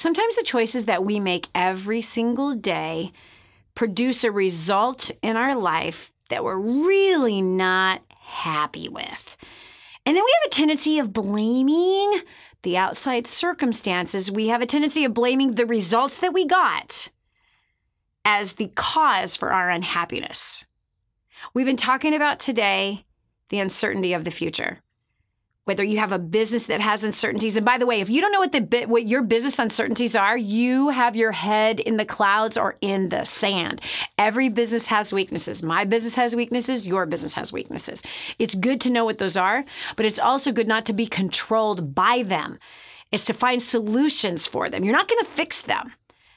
Sometimes the choices that we make every single day produce a result in our life that we're really not happy with. And then we have a tendency of blaming the outside circumstances. We have a tendency of blaming the results that we got as the cause for our unhappiness. We've been talking about today the uncertainty of the future. Whether you have a business that has uncertainties, and by the way, if you don't know what your business uncertainties are, you have your head in the clouds or in the sand. Every business has weaknesses. My business has weaknesses. Your business has weaknesses. It's good to know what those are, but it's also good not to be controlled by them. It's to find solutions for them. You're not going to fix them.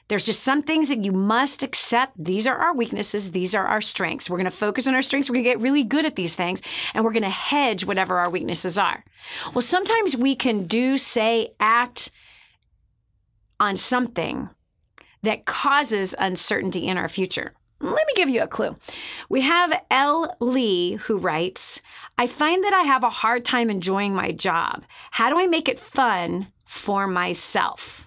There's just some things that you must accept. These are our weaknesses. These are our strengths. We're going to focus on our strengths. We're going to get really good at these things, and we're going to hedge whatever our weaknesses are. Well, sometimes we can do, say, act on something that causes uncertainty in our future. Let me give you a clue. We have L. Lee who writes, I find that I have a hard time enjoying my job. How do I make it fun for myself?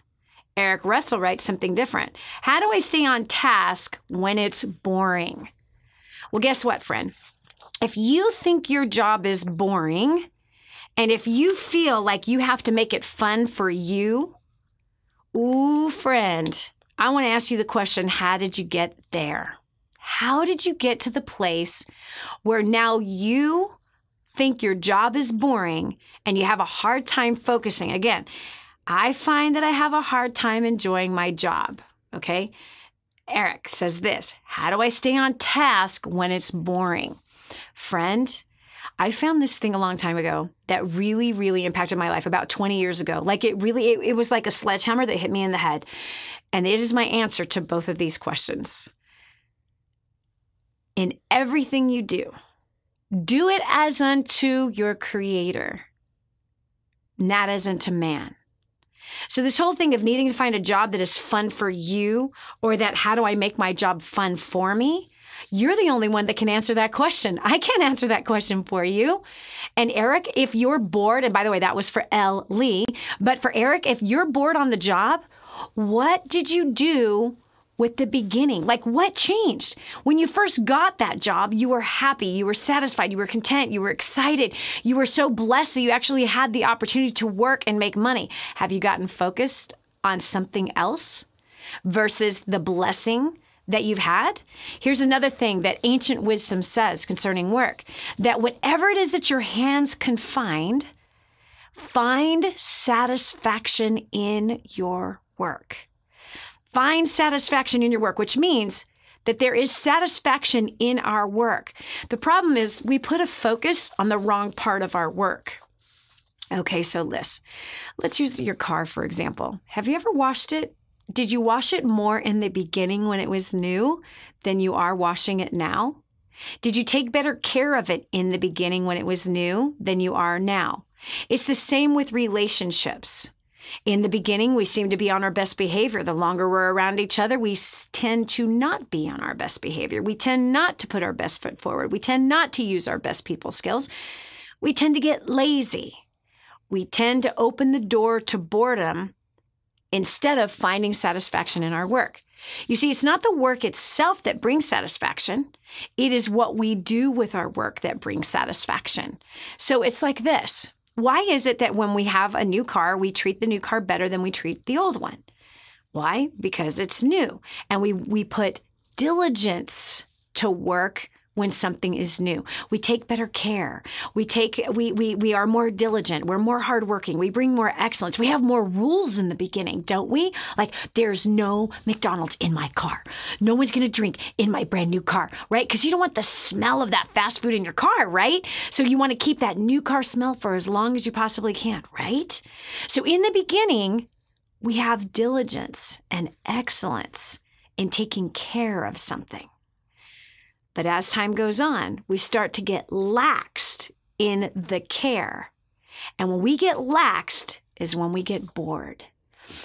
Eric Russell writes something different. How do I stay on task when it's boring? Well, guess what, friend? If you think your job is boring, and if you feel like you have to make it fun for you, ooh, friend, I want to ask you the question, how did you get there? How did you get to the place where now you think your job is boring and you have a hard time focusing? Again, I find that I have a hard time enjoying my job, okay? Eric says this, how do I stay on task when it's boring? Friend, I found this thing a long time ago that really, really impacted my life about 20 years ago. Like it was like a sledgehammer that hit me in the head. And it is my answer to both of these questions. In everything you do it as unto your Creator, not as unto man. So this whole thing of needing to find a job that is fun for you, or that how do I make my job fun for me? You're the only one that can answer that question. I can't answer that question for you. And Eric, if you're bored, and by the way, that was for L. Lee, but for Eric, if you're bored on the job, what did you do with the beginning? Like what changed? When you first got that job, you were happy, you were satisfied, you were content, you were excited, you were so blessed that you actually had the opportunity to work and make money. Have you gotten focused on something else versus the blessing that you've had? Here's another thing that ancient wisdom says concerning work, that whatever it is that your hands can find satisfaction in your work. Find satisfaction in your work, which means that there is satisfaction in our work. The problem is we put a focus on the wrong part of our work. Okay, so let's use your car, for example. Have you ever washed it? Did you wash it more in the beginning when it was new than you are washing it now? Did you take better care of it in the beginning when it was new than you are now? It's the same with relationships. In the beginning, we seem to be on our best behavior. The longer we're around each other, we tend to not be on our best behavior. We tend not to put our best foot forward. We tend not to use our best people skills. We tend to get lazy. We tend to open the door to boredom instead of finding satisfaction in our work. You see, it's not the work itself that brings satisfaction. It is what we do with our work that brings satisfaction. So it's like this. Why is it that when we have a new car, we treat the new car better than we treat the old one? Why? Because it's new. And we put diligence to work when something is new. We take better care. We are more diligent. We're more hardworking. We bring more excellence. We have more rules in the beginning, don't we? Like there's no McDonald's in my car. No one's going to drink in my brand new car, right? Because you don't want the smell of that fast food in your car, right? So you want to keep that new car smell for as long as you possibly can, right? So in the beginning, we have diligence and excellence in taking care of something. But as time goes on, we start to get laxed in the care. And when we get laxed is when we get bored.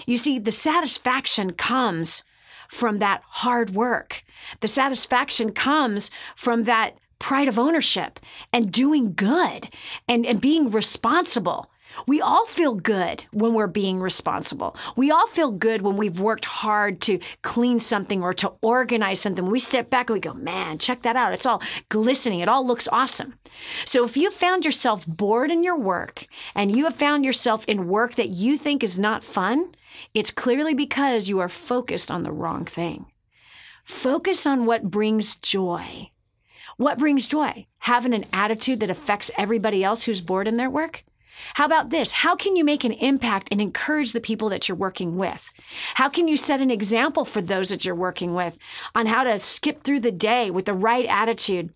You see, the satisfaction comes from that hard work. The satisfaction comes from that pride of ownership and doing good and being responsible. We all feel good when we're being responsible. We all feel good when we've worked hard to clean something or to organize something. We step back and we go, man, check that out. It's all glistening. It all looks awesome. So if you found yourself bored in your work and you have found yourself in work that you think is not fun, it's clearly because you are focused on the wrong thing. Focus on what brings joy. What brings joy? Having an attitude that affects everybody else who's bored in their work? How about this? How can you make an impact and encourage the people that you're working with? How can you set an example for those that you're working with on how to skip through the day with the right attitude?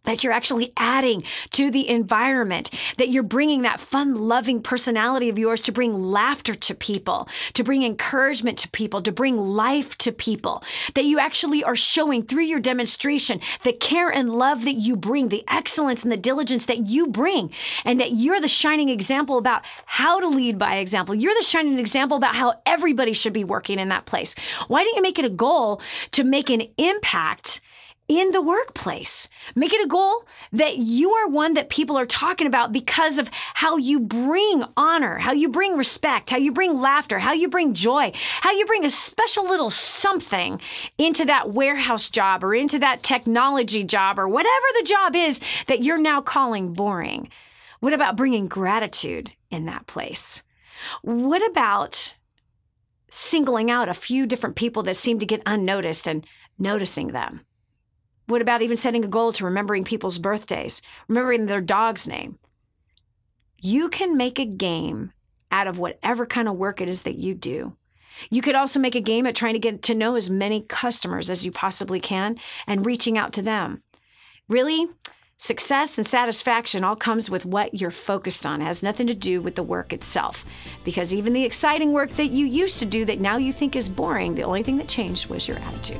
That you're actually adding to the environment, that you're bringing that fun, loving personality of yours to bring laughter to people, to bring encouragement to people, to bring life to people, that you actually are showing through your demonstration the care and love that you bring, the excellence and the diligence that you bring, and that you're the shining example about how to lead by example. You're the shining example about how everybody should be working in that place. Why don't you make it a goal to make an impact in the workplace? Make it a goal that you are one that people are talking about because of how you bring honor, how you bring respect, how you bring laughter, how you bring joy, how you bring a special little something into that warehouse job or into that technology job or whatever the job is that you're now calling boring. What about bringing gratitude in that place? What about singling out a few different people that seem to get unnoticed and noticing them? What about even setting a goal to remembering people's birthdays, remembering their dog's name? You can make a game out of whatever kind of work it is that you do. You could also make a game at trying to get to know as many customers as you possibly can and reaching out to them. Really, success and satisfaction all comes with what you're focused on. It has nothing to do with the work itself. Because even the exciting work that you used to do that now you think is boring, the only thing that changed was your attitude.